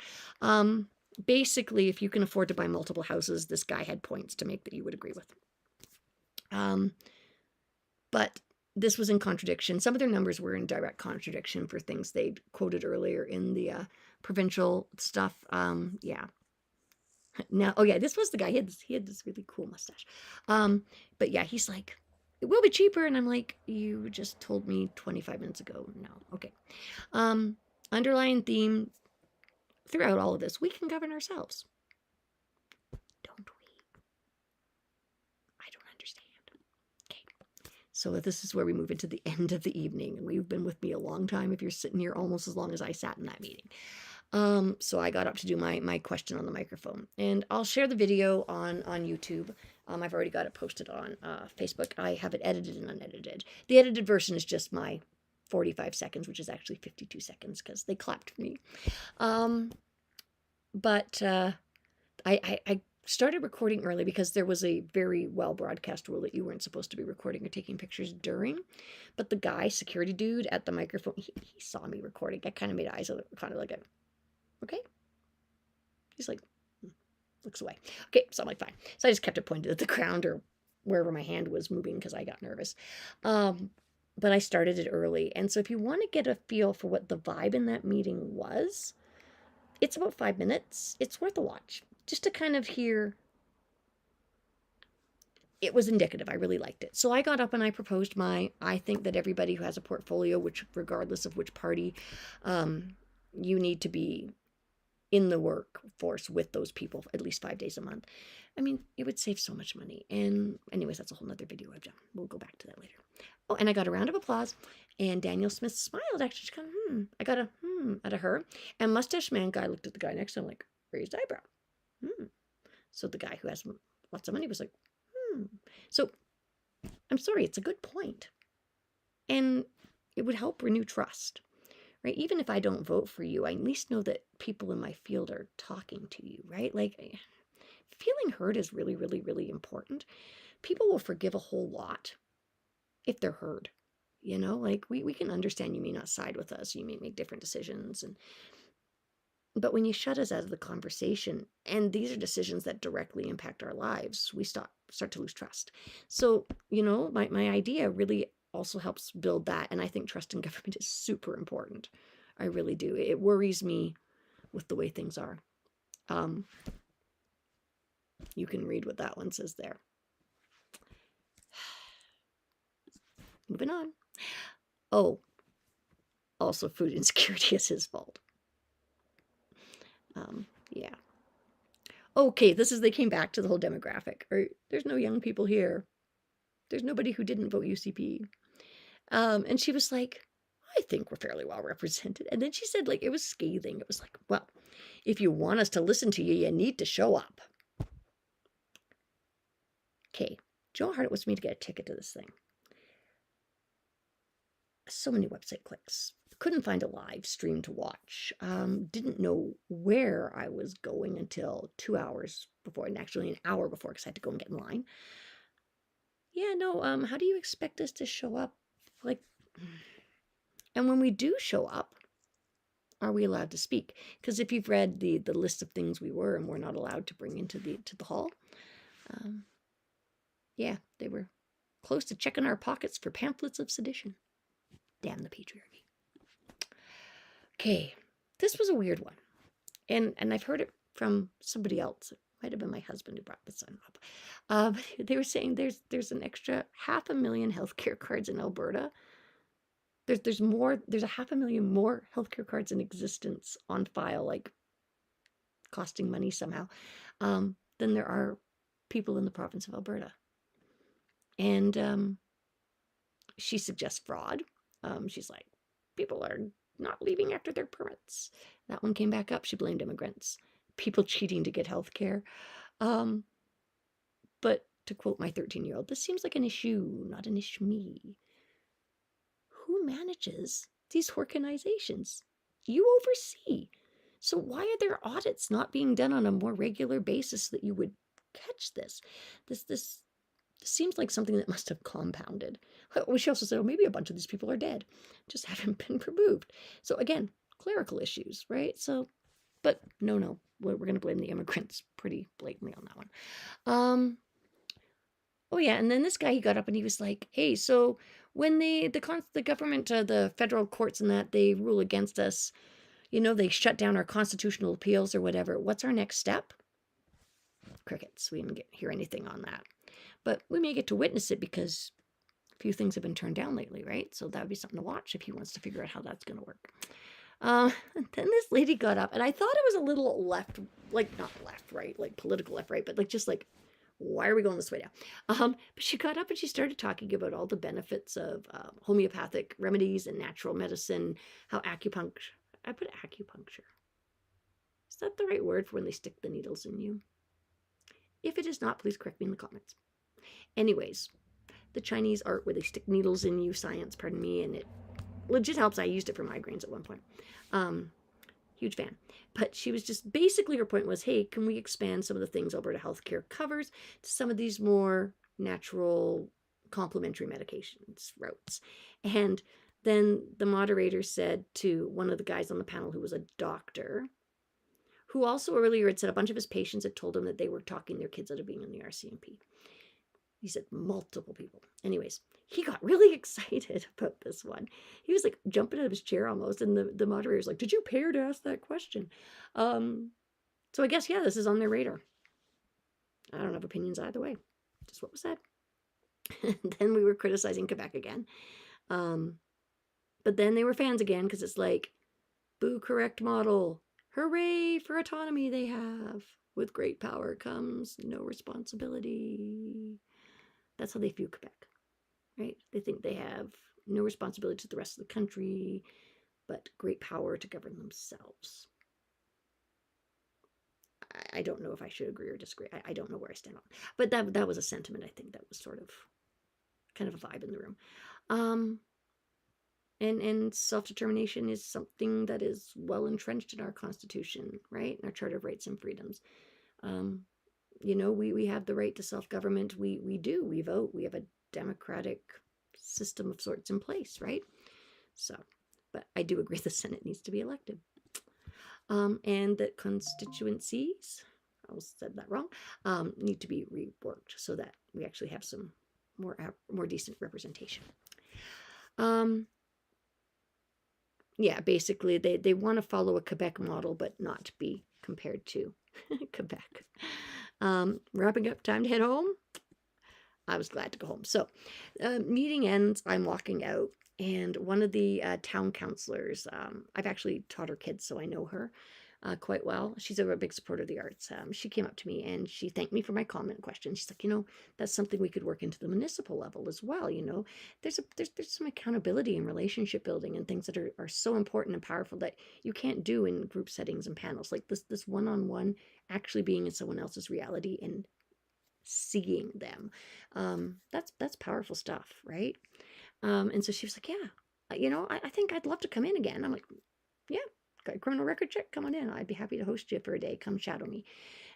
Basically, if you can afford to buy multiple houses, this guy had points to make that you would agree with. But this was in contradiction. Some of their numbers were in direct contradiction for things they'd quoted earlier in the provincial stuff. Yeah. Now, oh yeah, this was the guy. He had this really cool mustache. But yeah, he's like, it will be cheaper. And I'm like, you just told me 25 minutes ago. No. Okay. Underlying theme throughout all of this, we can govern ourselves. Don't we? I don't understand. Okay. So this is where we move into the end of the evening. And you've been with me a long time if you're sitting here almost as long as I sat in that meeting. So I got up to do my question on the microphone. And I'll share the video on YouTube. I've already got it posted on Facebook. I have it edited and unedited. The edited version is just my 45 seconds, which is actually 52 seconds because they clapped for me. But I started recording early because there was a very well broadcast rule that you weren't supposed to be recording or taking pictures during. But the guy, security dude at the microphone, he saw me recording. I kind of made eyes kind of like okay. He's like, looks away. Okay, so I'm like, fine. So I just kept it pointed at the ground or wherever my hand was moving because I got nervous. But I started it early. And so if you want to get a feel for what the vibe in that meeting was, it's about 5 minutes. It's worth a watch just to kind of hear. It was indicative. I really liked it. So I got up and I proposed I think that everybody who has a portfolio, which regardless of which party, you need to be in the workforce with those people at least 5 days a month. I mean, it would save so much money. And anyways, that's a whole nother video I've done. We'll go back to that later. Oh, and I got a round of applause, and Daniel Smith smiled. Actually, she kind of, I got a out of her. And Mustache Man guy looked at the guy next to him like, raised eyebrow. So the guy who has lots of money was like, So I'm sorry, it's a good point. And it would help renew trust, right? Even if I don't vote for you, I at least know that people in my field are talking to you, right? Like, feeling heard is really, really, really important. People will forgive a whole lot if they're heard. You know, like we can understand you may not side with us, you may make different decisions, but when you shut us out of the conversation, and these are decisions that directly impact our lives, we start to lose trust. So, you know, my idea really also helps build that, and I think trust in government is super important. I really do. It worries me with the way things are. You can read what that one says there. Moving on. Oh, also food insecurity is his fault. Yeah. Okay, they came back to the whole demographic. There's no young people here. There's nobody who didn't vote UCP. And she was like, I think we're fairly well represented. And then she said, like, it was scathing. It was like, well, if you want us to listen to you, you need to show up. Okay, Joe how hard it was for me to get a ticket to this thing. So many website clicks. Couldn't find a live stream to watch. Didn't know where I was going until 2 hours before, and actually an hour before, because I had to go and get in line. Yeah, no, how do you expect us to show up? Like, and when we do show up, are we allowed to speak? Because if you've read the list of things we were and we're not allowed to bring into the hall, yeah, they were close to checking our pockets for pamphlets of sedition. Damn the patriarchy. Okay, this was a weird one. And I've heard it from somebody else. It might have been my husband who brought this one up. They were saying there's an extra 500,000 healthcare cards in Alberta. There's 500,000 more healthcare cards in existence on file, like costing money somehow, than there are people in the province of Alberta. And she suggests fraud. She's like, people are not leaving after their permits. That one came back up. She blamed immigrants, people cheating to get health care. But to quote my 13-year-old, this seems like an issue, not an issue me. Who manages these organizations? You oversee. So why are there audits not being done on a more regular basis so that you would catch this? This seems like something that must have compounded. She also said, oh, maybe a bunch of these people are dead, just haven't been removed. So again, clerical issues, right? So, but no, we're going to blame the immigrants pretty blatantly on that one. Oh yeah, and then this guy, he got up and he was like, hey, so when the government, the federal courts and that, they rule against us, you know, they shut down our constitutional appeals or whatever, what's our next step? Crickets. We didn't hear anything on that. But we may get to witness it because a few things have been turned down lately, right? So that would be something to watch if he wants to figure out how that's going to work. And then this lady got up, and I thought it was a little left, like not left, right, like political left, right, but like just like, why are we going this way now? But she got up and she started talking about all the benefits of homeopathic remedies and natural medicine, how acupuncture, I put acupuncture. Is that the right word for when they stick the needles in you? If it is not, please correct me in the comments. Anyways, the Chinese art where they stick needles in you, science, pardon me, and it legit helps. I used it for migraines at one point. Huge fan. But she was just, basically her point was, hey, can we expand some of the things Alberta Healthcare covers to some of these more natural complementary medications routes? And then the moderator said to one of the guys on the panel who was a doctor, who also earlier had said a bunch of his patients had told him that they were talking their kids out of being in the RCMP. He said multiple people. Anyways, he got really excited about this one. He was like jumping out of his chair almost, and the moderator was like, did you pay her to ask that question? So I guess, yeah, this is on their radar. I don't have opinions either way. Just what was said. Then we were criticizing Quebec again. But then they were fans again, because it's like, boo, correct model. Hooray for autonomy they have. With great power comes no responsibility. That's how they view Quebec, right? They think they have no responsibility to the rest of the country, but great power to govern themselves. I don't know if I should agree or disagree. I don't know where I stand on it. But that was a sentiment, I think, that was sort of kind of a vibe in the room. And self-determination is something that is well entrenched in our Constitution, right? In our Charter of Rights and Freedoms. We have the right to self-government. We do. We vote. We have a democratic system of sorts in place, right? So, but I do agree the Senate needs to be elected. And that constituencies, I said that wrong, need to be reworked so that we actually have some more decent representation. Yeah, basically they want to follow a Quebec model, but not be compared to Quebec. Wrapping up, time to head home. I was glad to go home. So meeting ends, I'm walking out, and one of the town councilors, I've actually taught her kids, so I know her quite well. She's a big supporter of the arts. She came up to me and she thanked me for my comment question. She's like, that's something we could work into the municipal level as well. There's some accountability and relationship building and things that are so important and powerful that you can't do in group settings and panels. Like this one-on-one, actually being in someone else's reality and seeing them. That's powerful stuff, right? And so she was like, yeah, I think I'd love to come in again. I'm like, yeah, got a criminal record check, come on in. I'd be happy to host you for a day. Come shadow me.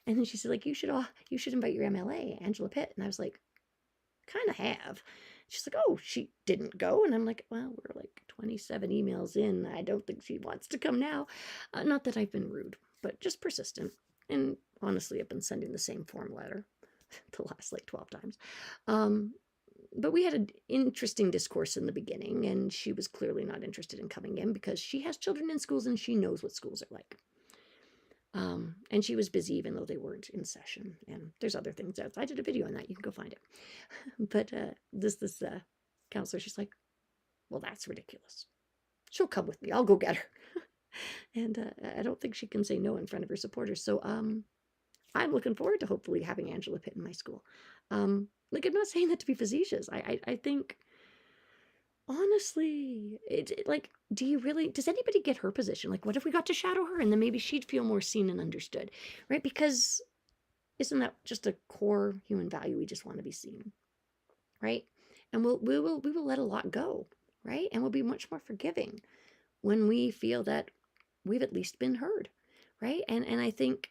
And then she said, like, you should invite your MLA, Angela Pitt. And I was like, kind of have. She's like, oh, she didn't go. And I'm like, well, we're like 27 emails in. I don't think she wants to come now. Not that I've been rude, but just persistent. And honestly, I've been sending the same form letter the last like 12 times. But we had an interesting discourse in the beginning, and she was clearly not interested in coming in because she has children in schools and she knows what schools are like. And she was busy even though they weren't in session. And there's other things out. I did a video on that. You can go find it. But this counselor, she's like, well, that's ridiculous. She'll come with me. I'll go get her. And I don't think she can say no in front of her supporters. So I'm looking forward to hopefully having Angela Pitt in my school. Like, I'm not saying that to be facetious. I think, honestly, does anybody get her position? Like, what if we got to shadow her and then maybe she'd feel more seen and understood, right? Because isn't that just a core human value? We just want to be seen, right? And we will let a lot go, right? And we'll be much more forgiving when we feel that we've at least been heard, right? And I think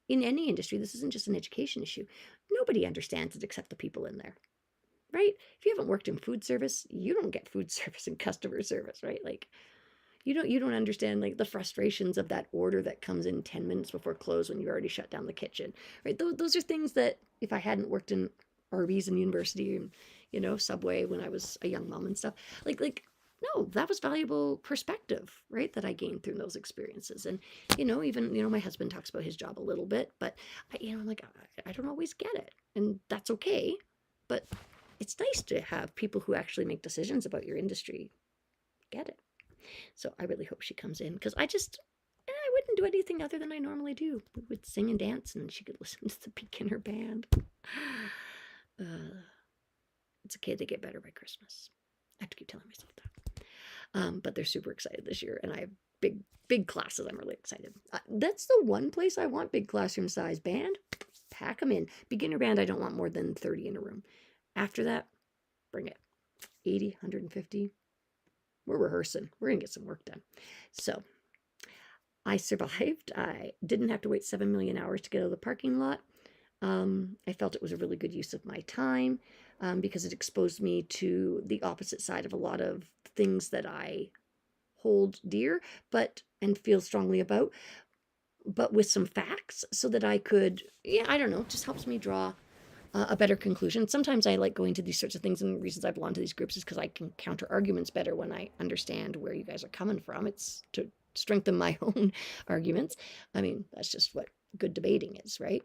in any industry, this isn't just an education issue. Nobody understands it except the people in there, right? If you haven't worked in food service, you don't get food service and customer service, right? Like, you don't understand like the frustrations of that order that comes in 10 minutes before close when you already shut down the kitchen, right? Those are things that if I hadn't worked in Arby's and university and Subway when I was a young mom and stuff, like no, that was valuable perspective, right? That I gained through those experiences. And, even, my husband talks about his job a little bit, but I'm like, I don't always get it, and that's okay. But it's nice to have people who actually make decisions about your industry get it. So I really hope she comes in because I wouldn't do anything other than I normally do. We would sing and dance and she could listen to the beginner band. It's okay, they get better by Christmas. I have to keep telling myself that. But they're super excited this year, and I have big classes. I'm really excited. That's the one place I want big classroom size band. Pack them in. Beginner band, I don't want more than 30 in a room. After that, bring it. 80, 150. We're rehearsing. We're going to get some work done. So I survived. I didn't have to wait 7 million hours to get out of the parking lot. I felt it was a really good use of my time because it exposed me to the opposite side of a lot of things that I hold dear and feel strongly about, but with some facts so that I could, I don't know, it just helps me draw a better conclusion. Sometimes I like going to these sorts of things, and the reasons I belong to these groups is because I can counter arguments better when I understand where you guys are coming from. It's to strengthen my own arguments. I mean, that's just what good debating is, right?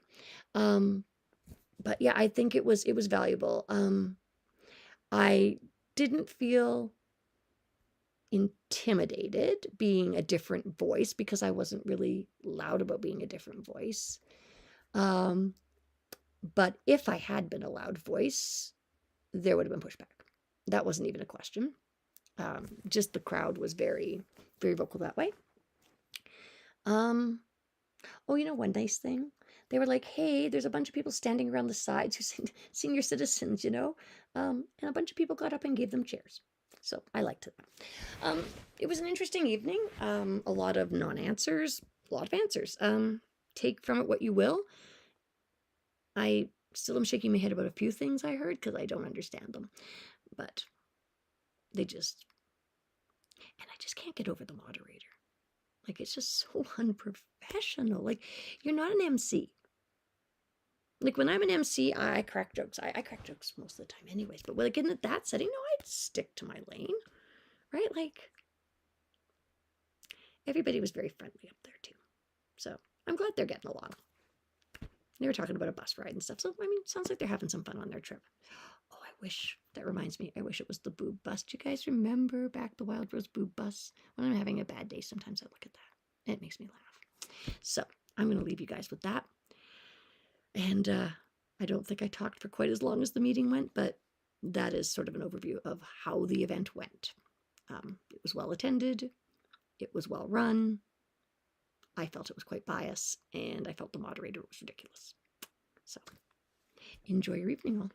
But yeah, I think it was valuable. I didn't feel intimidated being a different voice because I wasn't really loud about being a different voice. But if I had been a loud voice, there would have been pushback. That wasn't even a question. Just the crowd was very, very vocal that way. Oh, you know, one nice thing? They were like, hey, there's a bunch of people standing around the sides who senior citizens, you know? And a bunch of people got up and gave them chairs. So I liked it. It was an interesting evening. A lot of non-answers, a lot of answers. Take from it what you will. I still am shaking my head about a few things I heard because I don't understand them. But they just, and I just can't get over the moderator. Like, it's just so unprofessional. Like, you're not an MC. Like, when I'm an MC, I crack jokes. I crack jokes most of the time anyways. But like in that setting, no, I'd stick to my lane, right? Like, everybody was very friendly up there too. So I'm glad they're getting along. They were talking about a bus ride and stuff. So, I mean, sounds like they're having some fun on their trip. Oh, I wish, that reminds me, I wish it was the boob bus. Do you guys remember back the Wild Rose boob bus? When I'm having a bad day, sometimes I look at that. It makes me laugh. So I'm going to leave you guys with that. And I don't think I talked for quite as long as the meeting went, but that is sort of an overview of how the event went. It was well attended. It was well run. I felt it was quite biased, and I felt the moderator was ridiculous. So enjoy your evening all.